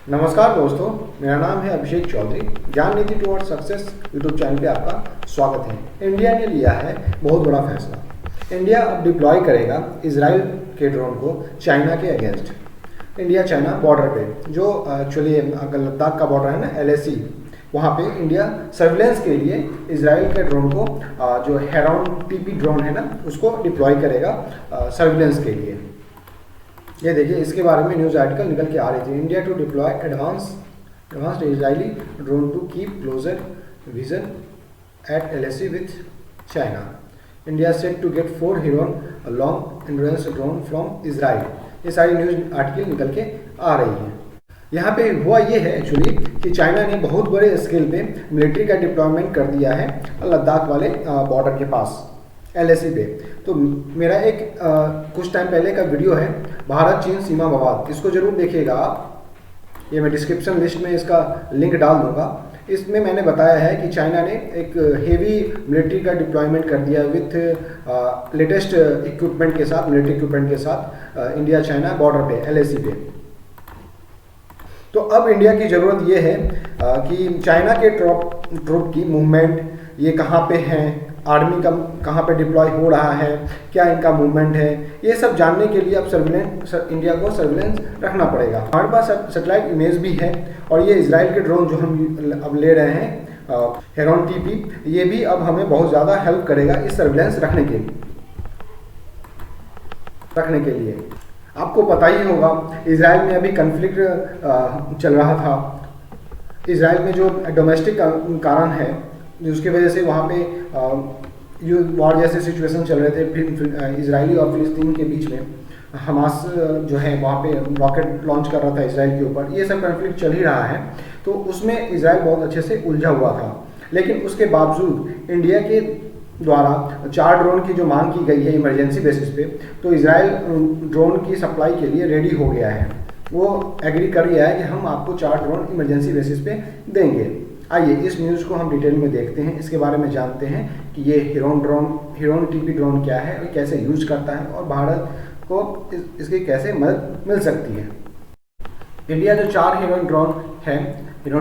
नमस्कार दोस्तों, मेरा नाम है अभिषेक चौधरी। ज्ञान नीति टुवर्ड्स सक्सेस यूट्यूब चैनल पे आपका स्वागत है। इंडिया ने लिया है बहुत बड़ा फैसला। इंडिया अब डिप्लॉय करेगा इजराइल के ड्रोन को चाइना के अगेंस्ट। इंडिया चाइना बॉर्डर पे जो एक्चुअली अगर लद्दाख का बॉर्डर है ना, LAC, वहाँ पे इंडिया सर्विलेंस के लिए इजराइल के ड्रोन को जो हेरॉन TP ड्रोन है ना, उसको डिप्लॉय करेगा सर्विलेंस के लिए। ये देखिए, इसके बारे में न्यूज़ आर्टिकल निकल के आ रही थी। India to deploy advanced Israeli drone to keep closer vision at LAC with China. India set to get 4 Heron long endurance drone from Israel. ये सारी न्यूज़ आर्टिकल निकल के आ रही हैं। यहाँ पे हुआ ये है एक्चुअली कि चाइना ने बहुत बड़े स्केल पे मिलिट्री का डिप्लॉयमेंट कर दिया है लद्दाख वाले बॉर्डर के पास LAC पे। तो मेरा एक कुछ टाइम पहले का वीडियो है, भारत चीन सीमा विवाद, इसको जरूर देखिएगा आप। ये मैं डिस्क्रिप्शन लिस्ट में इसका लिंक डाल दूंगा। इसमें मैंने बताया है कि चाइना ने एक हेवी मिलिट्री का डिप्लॉयमेंट कर दिया विथ लेटेस्ट इक्विपमेंट के साथ, मिलिट्री इक्विपमेंट के साथ इंडिया चाइना बॉर्डर पे LAC पे। तो अब इंडिया की ज़रूरत ये है कि चाइना के ट्रूप की मूवमेंट ये कहाँ पे हैं, आर्मी का कहाँ पे डिप्लॉय हो रहा है, क्या इनका मूवमेंट है, ये सब जानने के लिए अब इंडिया को सर्विलेंस रखना पड़ेगा। हमारे पास सैटेलाइट इमेज भी है, और ये इजराइल के ड्रोन जो हम अब ले रहे हैं हेरॉन TP, ये भी अब हमें बहुत ज़्यादा हेल्प करेगा इस सर्विलेंस रखने के लिए। आपको पता ही होगा, इजराइल में अभी कन्फ्लिक्ट चल रहा था। इजराइल में जो डोमेस्टिक कारण है, जिसकी वजह से वहाँ पे वॉर जैसे सिचुएशन चल रहे थे, फिर इजरायली और फिलिस्तीन के बीच में हमास जो है वहाँ पे रॉकेट लॉन्च कर रहा था इजराइल के ऊपर। ये सब कॉन्फ्लिक्ट चल ही रहा है, तो उसमें इजराइल बहुत अच्छे से उलझा हुआ था। लेकिन उसके बावजूद इंडिया के द्वारा 4 ड्रोन की जो मांग की गई है इमरजेंसी बेसिस पे, तो इजराइल ड्रोन की सप्लाई के लिए रेडी हो गया है। वो एग्री कर गया है कि हम आपको 4 ड्रोन इमरजेंसी बेसिस पे देंगे। आइए इस न्यूज़ को हम डिटेल में देखते हैं, इसके बारे में जानते हैं कि ये हेरॉन TP ड्रोन क्या है और कैसे यूज करता है, और भारत को इसकी कैसे मदद मिल सकती है। इंडिया जो 4 हेरॉन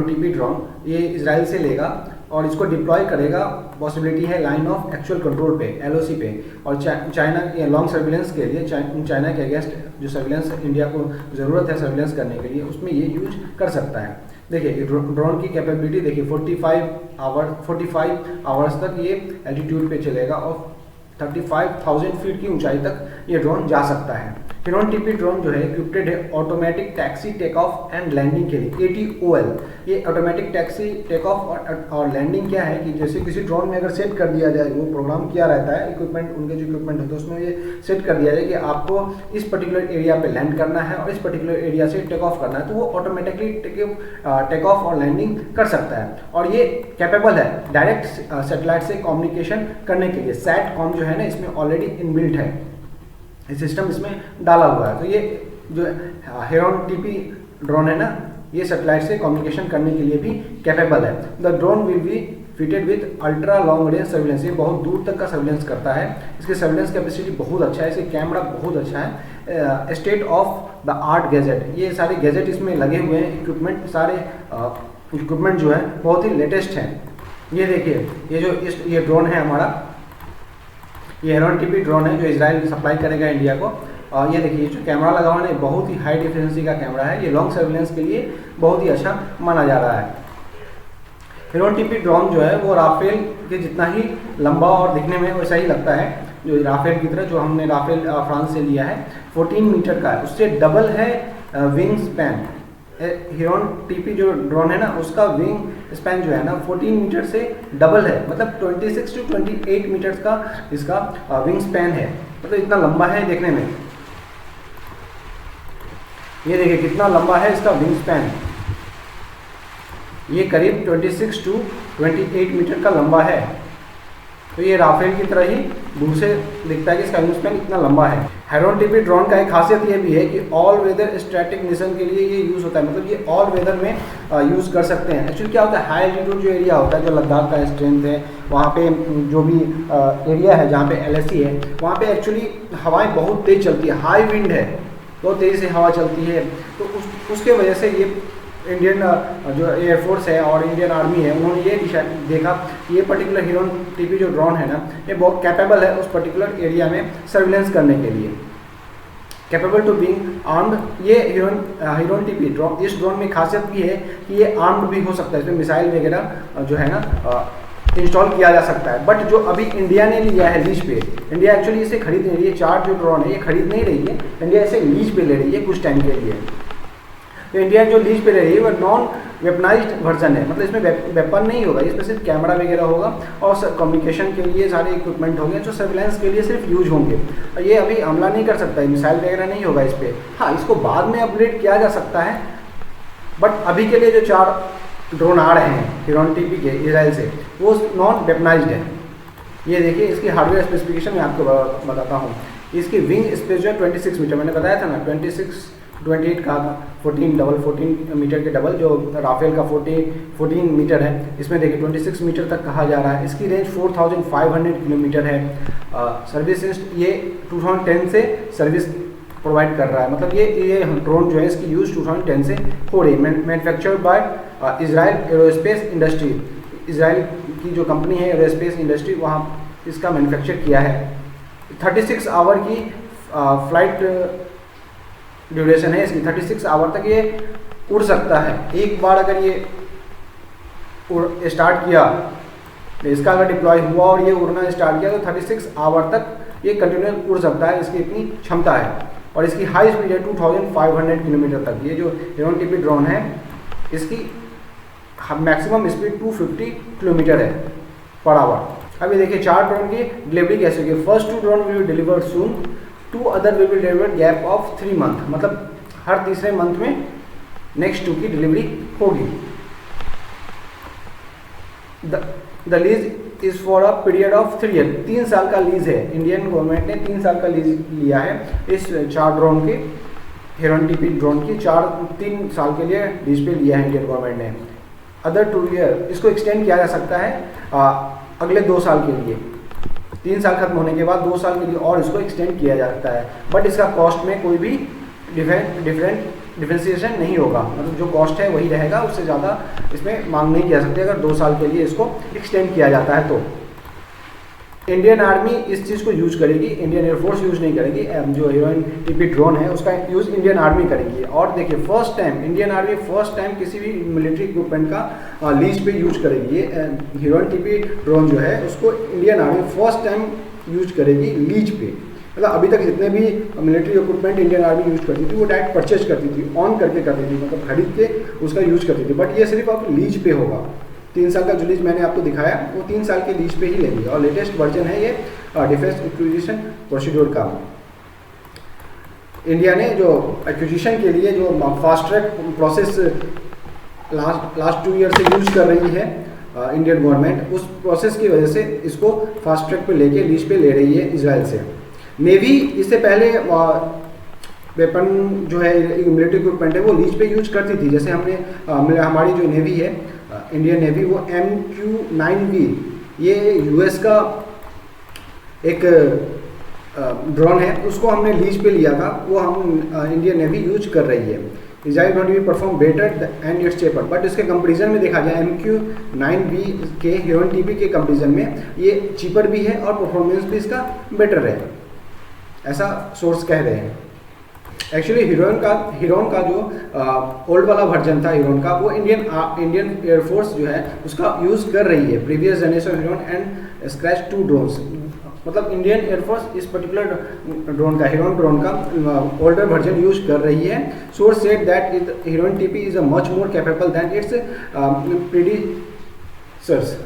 TP ड्रोन ये इजराइल से लेगा और इसको डिप्लॉय करेगा। पॉसिबिलिटी है लाइन ऑफ एक्चुअल कंट्रोल पे, LOC पे, और चाइना लॉन्ग सर्विलेंस के लिए चाइना के अगेंस्ट जो सर्विलेंस इंडिया को ज़रूरत है सर्विलेंस करने के लिए, उसमें ये यूज कर सकता है। देखिए ड्रोन की कैपेबिलिटी देखिए, 45 आवर्स तक ये एल्टीट्यूड पे चलेगा और 35,000 फीट की ऊंचाई तक ये ड्रोन जा सकता है। हेरॉन TP ड्रोन जो है इक्विप्ड है automatic taxi take off and landing के लिए, ATOL। ये ऑटोमेटिक टैक्सी टेक ऑफ और लैंडिंग क्या है कि जैसे किसी ड्रोन में अगर सेट कर दिया जाए, वो प्रोग्राम किया रहता है, इक्विपमेंट उनके जो इक्विपमेंट होते हैं उसमें ये सेट कर दिया जाए कि आपको इस पर्टिकुलर एरिया पे लैंड करना है और इस पर्टिकुलर एरिया से टेक ऑफ करना है, तो वो ऑटोमेटिकली टेक ऑफ और लैंडिंग कर सकता है। और ये कैपेबल है डायरेक्ट सेटेलाइट से कम्युनिकेशन करने के लिए। SATCOM जो है ना, इसमें ऑलरेडी इनबिल्ट है, सिस्टम इसमें डाला हुआ है। तो ये जो हेरॉन TP ड्रोन है ना, ये सेटेलाइट से कम्युनिकेशन करने के लिए भी कैपेबल है। The drone will be fitted with ultra long range surveillance. ये बहुत दूर तक का सर्विलेंस करता है। इसकी सर्विलेंस कैपेसिटी बहुत अच्छा है, इसके कैमरा बहुत अच्छा है। State of the art gadget, ये सारे गैजेट इसमें लगे हुए हैं। इक्विपमेंट सारे इक्विपमेंट जो है बहुत ही लेटेस्ट हैं। ये देखिए, ये ड्रोन है हमारा, ये हेरॉन TP ड्रोन है जो इजराइल सप्लाई करेगा इंडिया को। और ये देखिए, जो कैमरा लगा हुआ है बहुत ही हाई डिफिनेंसी का कैमरा है। ये लॉन्ग सर्विलेंस के लिए बहुत ही अच्छा माना जा रहा है। हेरॉन TP ड्रोन जो है वो राफेल के जितना ही लंबा और दिखने में वैसा ही लगता है, जो राफेल की तरह, जो हमने राफेल फ्रांस से लिया है, 14 मीटर का है। उससे डबल है विंग स्पैन। हेरॉन TP जो ड्रोन है ना, उसका विंग स्पैन जो है ना 14 मीटर से डबल है, मतलब 26 से 28 मीटर का इसका विंग स्पैन है। मतलब इतना लंबा है देखने में। ये देखिए कितना लंबा है इसका विंग स्पैन। ये करीब 26 से 28 मीटर का लंबा है। तो ये राफेल की तरह ही दूर से दिखता है कि इसका विंग स्पैन इतना लंबा है। हेरॉन TP ड्रोन का एक खासियत ये भी है कि ऑल वेदर स्टैटिक मिशन के लिए ये यूज़ होता है। मतलब ये ऑल वेदर में यूज़ कर सकते हैं। एक्चुअली क्या होता है, हाई एल्टीट्यूड जो एरिया होता है, जो लद्दाख का स्ट्रेंथ है, वहाँ पे जो भी एरिया है जहाँ पे LAC है, वहाँ पे एक्चुअली हवाएं बहुत तेज़ चलती है, हाई विंड है, बहुत तेज़ी से हवा चलती है। तो उसके वजह से ये इंडियन जो एयरफोर्स है और इंडियन आर्मी है, उन्होंने ये देखा कि ये पर्टिकुलर हीरोन टीपी जो ड्रोन है ना, ये बहुत कैपेबल है उस पर्टिकुलर एरिया में सर्विलेंस करने के लिए, कैपेबल टू बीइंग आर्म्ड। ये हीरोन टीपी ड्रोन, इस ड्रोन में खासियत भी है कि ये आर्म्ड भी हो सकता है, इसमें मिसाइल वगैरह जो है ना इंस्टॉल किया जा सकता है। बट जो अभी इंडिया ने लिया है लीज पे, इंडिया एक्चुअली इसे खरीद नहीं रही है, 4 जो ड्रोन है ये खरीद नहीं रही है, इंडिया इसे लीज पे ले रही है कुछ टाइम के लिए। तो इंडिया जो लीज पे ले रही है वो नॉन वेपनाइज्ड वर्जन है, मतलब इसमें वेपन नहीं होगा, इसमें सिर्फ कैमरा वगैरह होगा और कम्युनिकेशन के लिए सारे इक्विपमेंट होंगे जो सर्विलेंस के लिए सिर्फ यूज होंगे। ये अभी हमला नहीं कर सकता है, मिसाइल वगैरह नहीं होगा इस पर। हाँ, इसको बाद में अपग्रेड किया जा सकता है, बट अभी के लिए जो 4 ड्रोन आ रहे हैं हीरोन टीपी के इजराइल से, वो नॉन वेपनाइज्ड है। ये देखिए इसकी हार्डवेयर स्पेसिफिकेशन मैं आपको बताता हूँ। इसकी विंग स्पेस जो है 26 मीटर, मैंने बताया था ना 28 कहा था, 14 मीटर के डबल, जो राफेल का 14 मीटर है, इसमें देखिए 26 मीटर तक कहा जा रहा है। इसकी रेंज 4500 किलोमीटर है। सर्विस ये 2010 से सर्विस प्रोवाइड कर रहा है, मतलब ये ड्रोन जो है इसकी यूज़ 2010 से हो रही है। Manufactured by Israel aerospace industry, Israel की जो कंपनी है एरोस्पेस इंडस्ट्री, वहाँ इसका मैन्युफैक्चर किया है। 36 आवर की फ्लाइट ड्यूरेशन है इसकी, 36 आवर तक ये उड़ सकता है। एक बार अगर ये स्टार्ट किया, इसका अगर डिप्लॉय हुआ और ये उड़ना स्टार्ट किया तो 36 आवर तक ये कंटिन्यूस उड़ सकता है, इसकी इतनी क्षमता है। और इसकी हाई स्पीड है 2500 किलोमीटर तक। ये जो हीरोन टीपी ड्रोन है इसकी मैक्सिमम स्पीड 250 किलोमीटर है पर आवर। अभी देखिए 4 ड्रोन की डिलीवरी कैसे होगी। First 2 drone will be delivered soon, 2 other will be delivered gap of 3 month, मतलब हर तीसरे मंथ में नेक्स्ट 2 की डिलीवरी होगी। The lease is for a period of 3 year, 3 साल का लीज है। इंडियन गवर्नमेंट ने 3 साल का लीज लिया है इस 4 ड्रोन के, हीरोन टीपी ड्रोन की 3 साल के लिए लीज पे लिया है इंडियन गवर्नमेंट ने। अदर 2 ईयर, इसको एक्सटेंड किया जा सकता है अगले 2 साल के लिए। 3 साल खत्म होने के बाद 2 साल के लिए और इसको एक्सटेंड किया जा सकता है, बट इसका कॉस्ट में कोई भी डिफरेंशिएशन नहीं होगा, मतलब जो कॉस्ट है वही रहेगा, उससे ज़्यादा इसमें मांग नहीं किया सकती अगर 2 साल के लिए इसको एक्सटेंड किया जाता है तो। इंडियन आर्मी इस चीज़ को यूज करेगी, इंडियन एयरफोर्स यूज नहीं करेगी। जो हीरोन टीपी ड्रोन है उसका यूज़ इंडियन आर्मी करेगी। और देखिए first time Indian army first time किसी भी मिलिट्री इक्विपमेंट का लीज पे यूज करेगी। ये हीरोन टीपी ड्रोन जो है उसको Indian army first time use करेगी लीज पे। मतलब अभी तक जितने भी military equipment Indian army use करती थी वो डायरेक्ट परचेज करती थी, ऑन करके करती थी, मतलब खरीद के उसका यूज करती थी। बट ये सिर्फ अब लीज पे होगा। 3 साल का जो लीज मैंने आपको दिखाया वो 3 साल के लीज पे ही लेंगे। और लेटेस्ट वर्जन है ये डिफेंस एक्विजिशन प्रोसीड्योर का। इंडिया ने जो एक्विजिशन के लिए जो fast track process last 2 year से यूज कर रही है इंडियन गवर्नमेंट, उस प्रोसेस की वजह से इसको फास्ट ट्रैक पे लेके लीज पे ले रही है इजराइल से। नेवी इससे पहले वेपन जो है मिलिट्री इक्विपमेंट है वो लीज पे यूज करती थी। जैसे हमने हमारी जो नेवी है इंडियन नेवी, वो MQ-9V, ये यूएस का एक ड्रोन है, उसको हमने लीज पे लिया था, वो हम इंडियन नेवी यूज कर रही है। Israel don't be perform better and it's cheaper, but इसके कंपेरिजन में देखा जाए MQ-9V के हीरोन टीपी के कंपेरिजन में ये चीपर भी है और परफॉर्मेंस भी इसका बेटर है, ऐसा सोर्स कह रहे हैं। एक्चुअली हीरोन का जो ओल्ड वाला वर्जन था हीरोन का, वो इंडियन एयरफोर्स जो है उसका यूज़ कर रही है, previous generation Heron and scratch 2 drones. मतलब इंडियन एयरफोर्स इस पर्टिकुलर ड्रोन का, हीरोन ड्रोन का ओल्डर वर्जन यूज कर रही है। Source said that Heron TP is a much more capable than its predecessors,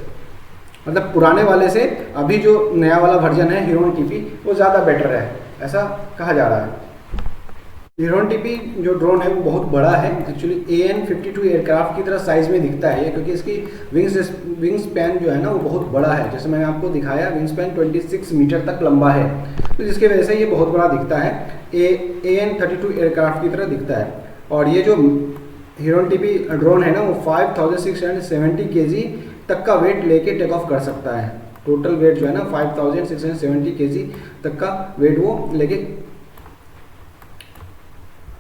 मतलब पुराने वाले से अभी जो नया वाला वर्जन है हीरोन टीपी वो ज़्यादा बेटर है, ऐसा कहा जा रहा है। हीरोन टीपी जो ड्रोन है वो बहुत बड़ा है। एक्चुअली AN-52 एयरक्राफ्ट की तरह साइज़ में दिखता है ये, क्योंकि इसकी विंग स्पैन जो है ना वो बहुत बड़ा है। जैसे मैंने आपको दिखाया विंग स्पैन 26 मीटर तक लंबा है, तो जिसकी वजह से ये बहुत बड़ा दिखता है, AN-32 एयरक्राफ्ट की तरह दिखता है। और ये जो हीरोन टीपी ड्रोन है ना वो 5670 kg तक का वेट लेके टेक ऑफ कर सकता है। टोटल वेट जो है ना 5670 kg तक का वेट वो लेके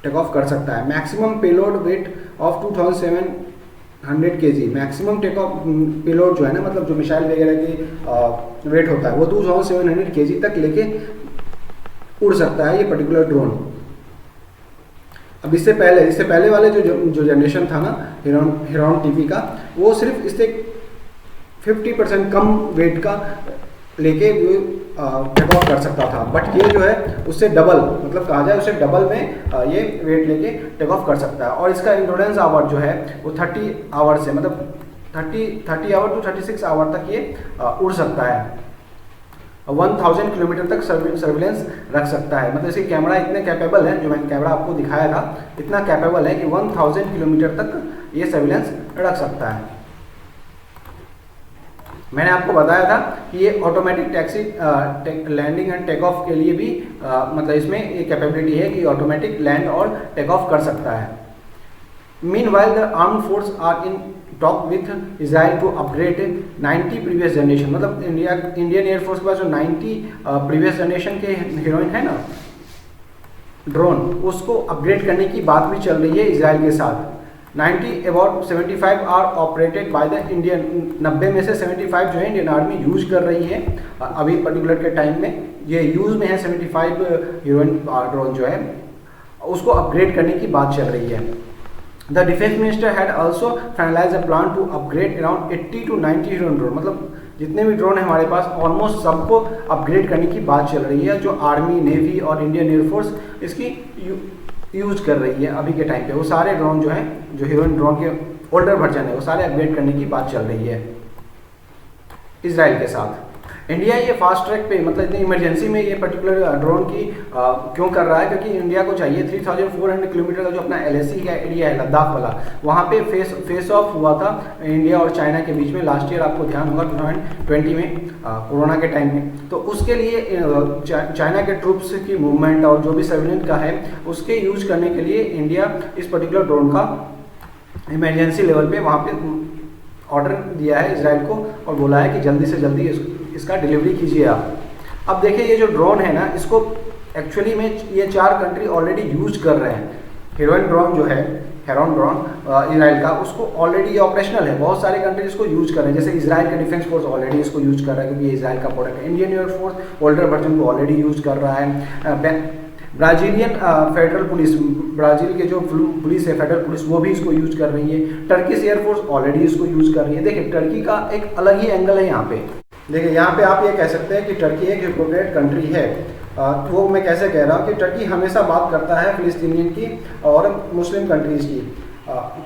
टेक ऑफ कर सकता है। Maximum payload weight of 2700 kg। Maximum take off payload जो है ना, मतलब जो मिसाइल वगैरह की वेट होता है वो 2700 kg तक लेके उड़ सकता है ये पर्टिकुलर ड्रोन। अब इससे पहले वाले जो जनरेशन था ना हेरॉन टीवी का, वो सिर्फ इससे 50% कम वेट का लेके टेक ऑफ कर सकता था, बट ये जो है उससे डबल, मतलब कहा जाए उससे डबल में ये वेट लेके टेक ऑफ कर सकता है। और इसका इंड्योरेंस आवर जो है वो 30 आवर से, मतलब 30 आवर टू 36 आवर तक ये उड़ सकता है। 1000 किलोमीटर तक सर्विलेंस रख सकता है। मतलब इसके कैमरा इतने कैपेबल है, जो मैंने कैमरा आपको दिखाया था, इतना कैपेबल है कि 1000 किलोमीटर तक ये सर्विलेंस रख सकता है। मैंने आपको बताया था कि ये automatic taxi landing and take off के लिए भी मतलब इसमें ये कैपेबिलिटी है कि ऑटोमेटिक लैंड और टेक ऑफ कर सकता है। Meanwhile the armed force are in talk with Israel to upgrade 90 previous generation. मतलब इंडियन एयरफोर्स के पास जो 90 प्रीवियस जनरेशन के हीरोइन है ना ड्रोन, उसको अपग्रेड करने की बात भी चल रही है इजराइल के साथ। 90 about 75 are operated by the Indian, 90 में से 75 जो है इंडियन आर्मी यूज कर रही है अभी पर्टिकुलर के टाइम में, ये यूज में है 75 हीरोइन ड्रोन जो है, उसको अपग्रेड करने की बात चल रही है। The defence minister had also finalise a plan to upgrade around 80 to 90 Heron drone. मतलब जितने भी ड्रोन है हमारे पास ऑलमोस्ट सबको अपग्रेड करने की बात चल रही है, जो आर्मी, नेवी और इंडियन एयरफोर्स इसकी यूज कर रही है अभी के टाइम पे। वो सारे ड्रोन जो है, जो हीरोइन ड्रोन के ओल्डर वर्जन है, वो सारे अपग्रेड करने की बात चल रही है इजराइल के साथ। इंडिया ये फास्ट ट्रैक पे, मतलब इतनी इमरजेंसी में ये पर्टिकुलर ड्रोन की क्यों कर रहा है, क्योंकि इंडिया को चाहिए 3400 किलोमीटर का जो अपना LAC का एरिया है लद्दाख वाला, वहाँ पे फेस ऑफ हुआ था इंडिया और चाइना के बीच में लास्ट ईयर, आपको ध्यान होगा 2020 में कोरोना के टाइम में। तो उसके लिए चाइना के ट्रूप्स की मूवमेंट और जो भी सर्विलेंस का है उसके यूज करने के लिए इंडिया इस पर्टिकुलर ड्रोन का इमरजेंसी लेवल पे वहाँ पे ऑर्डर दिया है इजराइल को और बोला है कि जल्दी से जल्दी इसका डिलीवरी कीजिए आप। अब देखिए ये जो ड्रोन है ना, इसको एक्चुअली में ये 4 कंट्री ऑलरेडी यूज कर रहे हैं। हेरोइन ड्रोन जो है, हेरॉन ड्रोन इजराइल का, उसको ऑलरेडी ये ऑपरेशनल है, बहुत सारे कंट्री इसको यूज कर रहे हैं। जैसे इजराइल का डिफेंस फोर्स ऑलरेडी इसको यूज कर रहा है क्योंकि ये इजराइल का प्रोडक्ट है। इंडियन एयरफोर्स ओल्डर वर्जन को ऑलरेडी यूज कर रहा है। ब्राजीलियन फेडरल पुलिस, ब्राज़ील के जो पुलिस है फेडरल पुलिस, वो भी इसको यूज कर रही है। टर्किश एयरफोर्स ऑलरेडी इसको यूज कर रही है। देखिए टर्की का एक अलग ही एंगल है यहाँ पे। देखिए यहाँ पे आप ये कह सकते हैं कि टर्की एक हिपोक्रेट कंट्री है। वो मैं कैसे कह रहा हूँ कि टर्की हमेशा बात करता है फिलिस्तीनियन की और मुस्लिम कंट्रीज़ की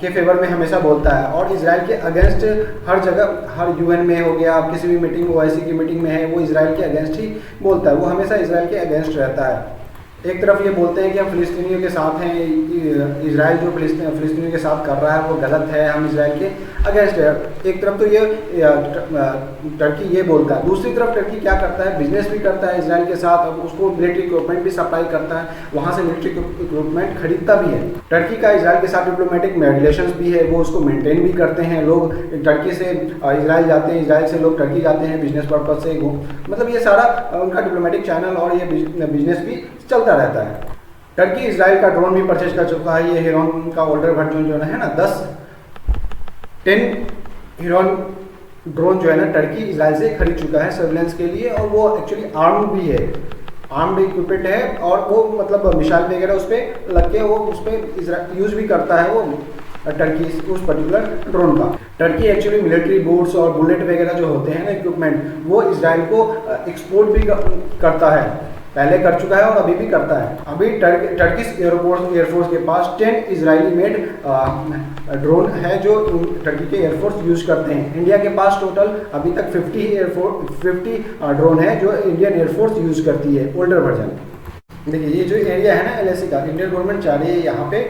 के फेवर में हमेशा बोलता है, और इजराइल के अगेंस्ट हर जगह, हर UN में हो गया, किसी भी मीटिंग OIC की मीटिंग में है, वो इजराइल के अगेंस्ट ही बोलता है। वो हमेशा इजराइल के अगेंस्ट रहता है। एक तरफ ये बोलते हैं कि हम फिलिस्तीनियों के साथ हैं, इजराइल जो फिलिस्तीनियों के साथ कर रहा है वो गलत है, हम इजराइल के अगेंस्ट है। एक तरफ तो ये टर्की ये बोलता है, दूसरी तरफ टर्की क्या करता है, बिजनेस भी करता है इजराइल के साथ, अब उसको मिलिट्री इक्विपमेंट भी सप्लाई करता है, वहाँ से मिलिट्री इक्विपमेंट खरीदता भी है। टर्की का इजराइल के साथ डिप्लोमेटिक रिलेशंस भी है, वो उसको मेंटेन भी करते हैं। लोग टर्की से इजराइल जाते हैं, इजराइल से लोग टर्की जाते हैं बिजनेस पर्पज से। मतलब ये सारा उनका डिप्लोमेटिक चैनल और ये बिजनेस भी चलता रहता है। टर्की इजराइल का ड्रोन भी परचेज कर चुका है। ये हेरॉन का ओल्डर वर्जन जो है ना 10 हेरॉन ड्रोन जो है ना टर्की इजराइल से खरीद चुका है सर्विलेंस के लिए, और वो एक्चुअली आर्म्ड भी है, आर्म्ड इक्विपमेंट है, और वो मतलब मिसाइल वगैरह उस पर लग के वो उस पर यूज भी करता है वो टर्की उस पर्टिकुलर ड्रोन का। टर्की एक्चुअली मिलिट्री बोट्स और बुलेट वगैरह जो होते हैं ना इक्विपमेंट, वो इजराइल को एक्सपोर्ट भी करता है, पहले कर चुका है और अभी भी करता है। अभी टर्किश एयरफोर्स के पास 10 इजरायली मेड ड्रोन है जो टर्की के एयरफोर्स यूज करते हैं। इंडिया के पास टोटल अभी तक 50 ड्रोन है जो इंडियन एयरफोर्स यूज करती है, ओल्डर वर्जन। देखिए ये जो एरिया है ना LAC का, इंडियन गवर्नमेंट चाह रही है यहाँ पे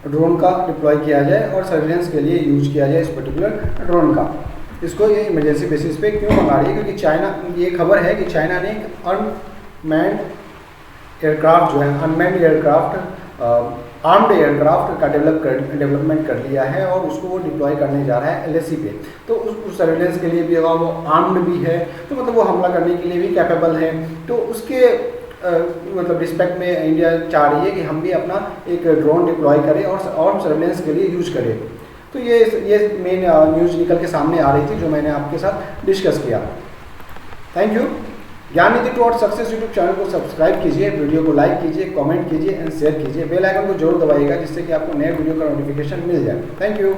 ड्रोन का डिप्लॉय किया जाए और सर्विलेंस के लिए यूज किया जाए इस पर्टिकुलर ड्रोन का। इसको ये इमरजेंसी बेसिस पे क्यों मंगा रही है, क्योंकि चाइना, ये खबर है कि चाइना ने अनमैन्ड एयरक्राफ्ट जो है, अनमैन्ड एयरक्राफ्ट, आर्म्ड एयरक्राफ्ट का डेवलपमेंट कर लिया है और उसको वो डिप्लॉय करने जा रहा है LAC पे। तो उस सर्विलेंस के लिए भी अगर वो आर्म्ड भी है तो मतलब वो हमला करने के लिए भी कैपेबल है। तो उसके मतलब रिस्पेक्ट में इंडिया चाह रही है कि हम भी अपना एक ड्रोन डिप्लॉय करें और सर्वेलेंस के लिए यूज करें। तो ये मेन न्यूज़ निकल के सामने आ रही थी जो मैंने आपके साथ डिस्कस किया। Thank you. ज्ञान निधि टू और सक्सेस यूट्यूब चैनल को सब्सक्राइब कीजिए, वीडियो को लाइक कीजिए, कमेंट कीजिए एंड शेयर कीजिए। बेल आइकन को जरूर दबाइएगा जिससे कि आपको नए वीडियो का नोटिफिकेशन मिल जाए। Thank you.